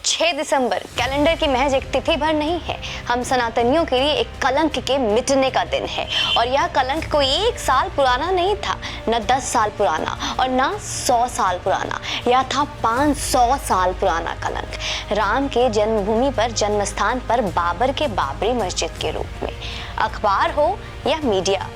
6 दिसंबर calendar की महज एक तिथि भर नहीं है, हम सनातनियों के लिए एक कलंक के मिटने का दिन है। और यह कलंक कोई 1 साल पुराना नहीं था, न 10 साल पुराना और न 100 साल पुराना, यह था 500 साल पुराना कलंक। राम के जन्मभूमि पर, जन्मस्थान पर बाबर के बाबरी मस्जिद के रूप में। अखबार हो या मीडिया,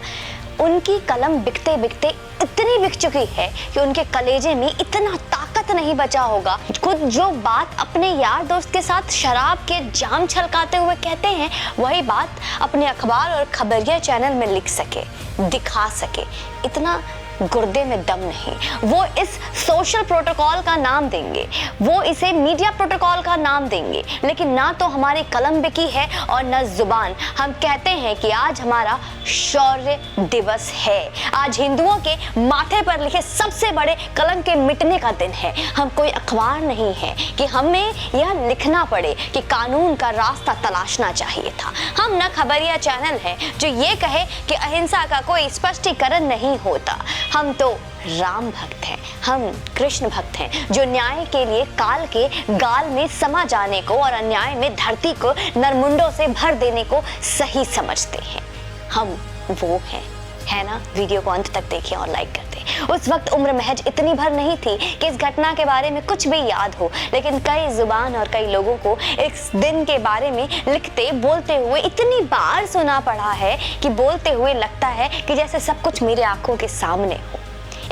उनकी कलम बिकते बिकते इतनी बिक चुकी है कि उनके कलेजे में इतना ताकत नहीं बचा होगा। खुद जो बात अपने यार दोस्त के साथ शराब के जाम छलकाते हुए कहते हैं, वही बात अपने अखबार और खबरिया चैनल में लिख सके, दिखा सके, इतना गुर्दे में दम नहीं। वो इस सोशल प्रोटोकॉल का नाम देंगे, वो इसे मीडिया प्रोटोकॉल का नाम देंगे, लेकिन ना तो हमारी कलम बिकी है और न जुबान। हम कहते हैं कि आज हमारा शौर्य दिवस है, आज हिंदुओं के माथे पर लिखे सबसे बड़े कलंक के मिटने का दिन है। हम कोई अखबार नहीं है कि हमें यह लिखना पड़े कि कानून का रास्ता तलाशना चाहिए था। हम न खबरिया चैनल है जो ये कहे कि अहिंसा का कोई स्पष्टीकरण नहीं होता। हम तो राम भक्त हैं, हम कृष्ण भक्त हैं जो न्याय के लिए काल के गाल में समा जाने को और अन्याय में धरती को नरमुंडों से भर देने को सही समझते हैं। हम वो हैं, है ना? वीडियो को अंत तक देखिए और लाइक कर दें। उस वक्त उम्र महज इतनी भर नहीं थी कि इस घटना के बारे में कुछ भी याद हो, लेकिन कई जुबान और कई लोगों को इस दिन के बारे में लिखते बोलते हुए इतनी बार सुना पड़ा है कि बोलते हुए लगता है कि जैसे सब कुछ मेरे आंखों के सामने हो।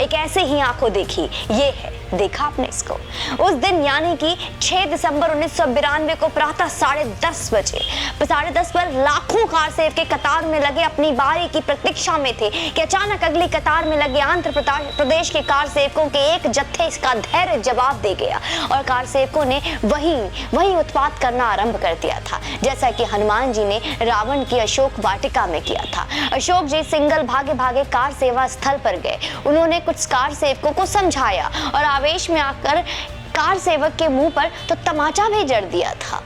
एक ऐसे ही आंखों देखी ये है, देखा आपने इसको? उस दिन यानी कि 6 दिसंबर 1992 को प्रातः 10:30 बजे 10:30 पर लाखों कार सेवक के कतार में लगे अपनी बारी की प्रतीक्षा में थे कि अचानक अगली कतार में लगे आंध्र प्रदेश के कार सेवकों के एक जत्थे इसका धैर्य जवाब दे गया और कार सेवकों ने वही उत्पात करना आरंभ कर दिया था, जैसा कि हनुमान जी ने रावण की अशोक वाटिका में किया था। अशोक जी सिंगल भागे भागे कार सेवा स्थल पर गए। उन्होंने कुछ कार सेवकों को समझाया और आवेश में आकर कार सेवक के मुंह पर तो तमाचा भी जड़ दिया था,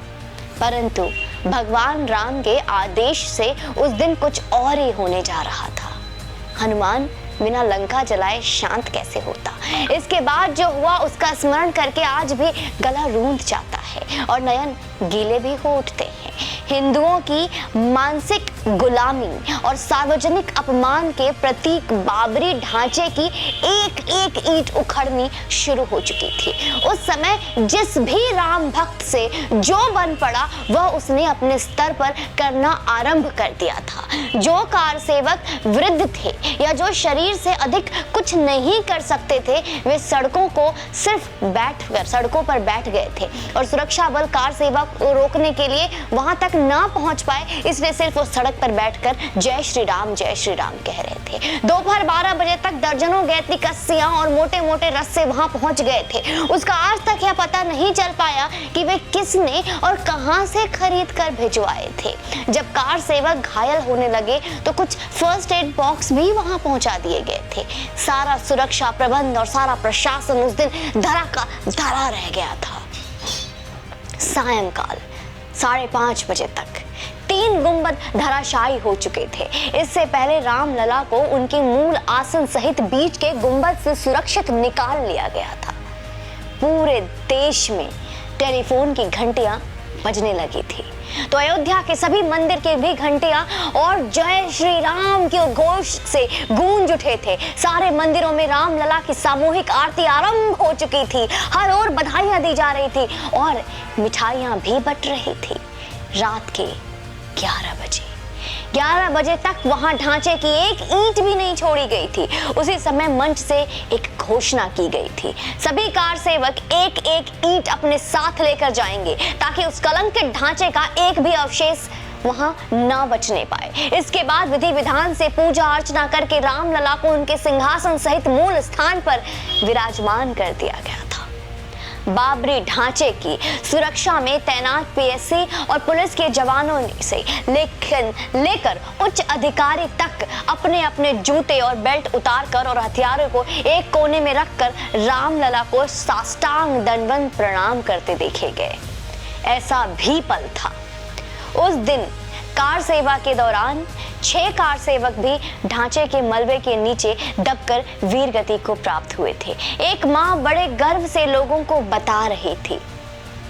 परंतु भगवान राम के आदेश से उस दिन कुछ और ही होने जा रहा था। हनुमान बिना लंका जलाए शांत कैसे होता? इसके बाद जो हुआ उसका स्मरण करके आज भी गला रूंध जाता है और नयन गीले भी हो उठते हैं। हिंदुओं की मानसिक गुलामी और सार्वजनिक अपमान के प्रतीक बाबरी ढांचे की एक एक ईंट उखड़नी शुरू हो चुकी थी। उस समय जिस भी राम भक्त से जो बन पड़ा वह उसने अपने स्तर पर करना आरंभ कर दिया था। जो कार सेवक वृद्ध थे या जो शरीर से अधिक कुछ नहीं कर सकते थे, वे सड़कों पर बैठ गए थे और सुरक्षा बल कार सेवा को रोकने के लिए वहां तक ना पहुंच पाए, इसलिए सिर्फ वो सड़क पर बैठकर जय श्री राम कह रहे थे। दोपहर 12 बजे तक दर्जनों गैती कस्सियां और मोटे मोटे रस्से वहां पहुंच गए थे। उसका आज तक यह पता नहीं चल पाया कि वे किसने और कहां से खरीद कर भिजवाए थे। जब कार सेवक घायल होने लगे तो कुछ फर्स्ट एड बॉक्स भी वहां पहुंचा दिए गए थे। सारा सुरक्षा प्रबंध और सारा प्रशासन उस दिन धरा का धरा रह गया था। सायंकाल 5:30 बजे तक 3 गुंबद धराशायी हो चुके थे। इससे पहले रामलला को उनके मूल आसन सहित बीच के गुंबद से सुरक्षित निकाल लिया गया था। पूरे देश में टेलीफोन की घंटियां बजने लगी थी तो अयोध्या के सभी मंदिर के भी घंटियां और जय श्री राम के घोष से गूंज उठे थे। सारे मंदिरों में रामलला की सामूहिक आरती आरंभ हो चुकी थी। हर ओर बधाइयां दी जा रही थी और मिठाइयां भी बट रही थी। रात के 11 बजे तक वहां ढांचे की एक ईंट भी नहीं छोड़ी गई थी। उसी समय मंच से एक घोषणा की गई थी, सभी कार सेवक एक एक ईंट अपने साथ लेकर जाएंगे ताकि उस कलंकित ढांचे का एक भी अवशेष वहां ना बचने पाए। इसके बाद विधि विधान से पूजा अर्चना करके रामलला को उनके सिंहासन सहित मूल स्थान पर विराजमान कर दिया गया था। बाबरी ढांचे की सुरक्षा में तैनात पीएससी और पुलिस के जवानों से लेकर उच्च अधिकारी तक अपने अपने जूते और बेल्ट उतारकर और हथियारों को एक कोने में रखकर रामलला को साष्टांग दंडवत प्रणाम करते देखे गए। ऐसा भी पल था उस दिन कार सेवा के दौरान 6 कार सेवक भी ढांचे के मलबे के नीचे दबकर वीर गति को प्राप्त हुए थे। एक मां बड़े गर्व से लोगों को बता रही थी,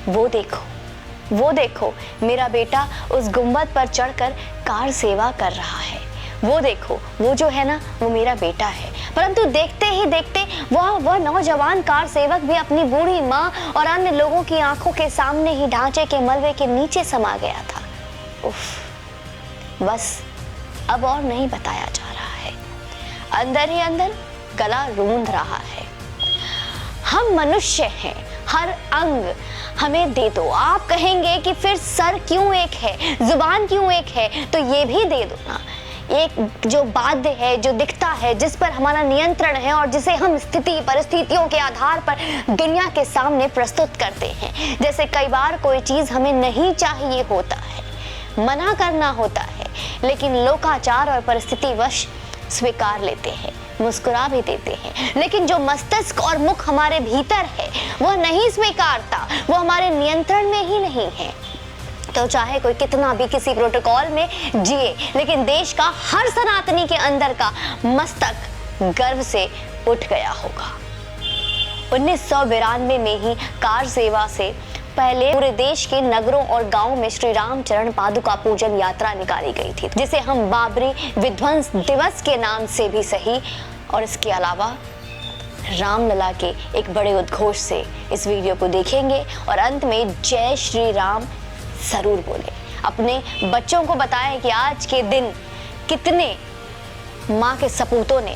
वो देखो मेरा बेटा उस गुंबद पर चढ़कर कार सेवा कर रहा है। वो देखो, वो जो है ना, वो मेरा बेटा है। परंतु देखते ही देखते वह नौजवान कार सेवक भी अपनी बूढ़ी माँ और अन्य लोगों की आंखों के सामने ही ढांचे के मलबे के नीचे समा गया था। उफ, बस अब और नहीं बताया जा रहा है। अंदर ही अंदर गला रूंध रहा है। हम मनुष्य हैं, हर अंग हमें दे दो। आप कहेंगे कि फिर सर क्यों एक है, जुबान क्यों एक है, तो ये भी दे दो ना। एक जो बाध्य है, जो दिखता है, जिस पर हमारा नियंत्रण है और जिसे हम स्थिति परिस्थितियों के आधार पर दुनिया के सामने प्रस्तुत करते हैं। जैसे कई बार कोई चीज हमें नहीं चाहिए होता है, मना करना होता है, लेकिन लोकाचार और परिस्थितिवश स्वीकार लेते हैं, मुस्कुरा भी देते हैं। लेकिन जो मस्तिष्क और मुख हमारे भीतर है वह नहीं स्वीकारता, वो हमारे नियंत्रण में ही नहीं है। तो चाहे कोई कितना भी किसी प्रोटोकॉल में जिए, लेकिन देश का हर सनातनी के अंदर का मस्तक गर्व से उठ गया होगा। 1992 में ही कार सेवा से पहले पूरे देश के नगरों और गांवों में श्री राम चरण पादुका पूजन यात्रा निकाली गई थी, जिसे हम बाबरी विध्वंस दिवस के नाम से भी सही, और इसके अलावा रामलला के एक बड़े उद्घोष से इस वीडियो को देखेंगे और अंत में जय श्री राम जरूर बोले। अपने बच्चों को बताएं कि आज के दिन कितने माँ के सपूतों ने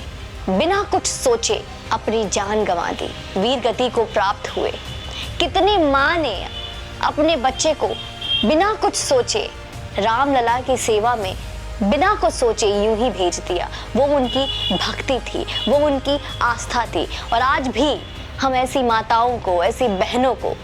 बिना कुछ सोचे अपनी जान गंवा दी, वीर गति को प्राप्त हुए। कितनी माँ ने अपने बच्चे को बिना कुछ सोचे रामलला की सेवा में बिना कुछ सोचे यूं ही भेज दिया। वो उनकी भक्ति थी, वो उनकी आस्था थी। और आज भी हम ऐसी माताओं को, ऐसी बहनों को,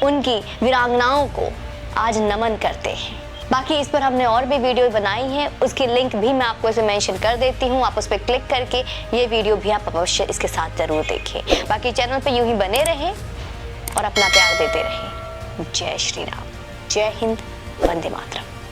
उनकी वीरांगनाओं को आज नमन करते हैं। बाकी इस पर हमने और भी वीडियो बनाई है, उसकी लिंक भी मैं आपको इसे मेंशन कर देती हूँ। आप उस पर क्लिक करके ये वीडियो भी आप अवश्य इसके साथ जरूर देखें। बाकी चैनल पे यूं ही बने रहें और अपना प्यार देते रहें। जय श्री राम, जय हिंद, वंदे मातरम।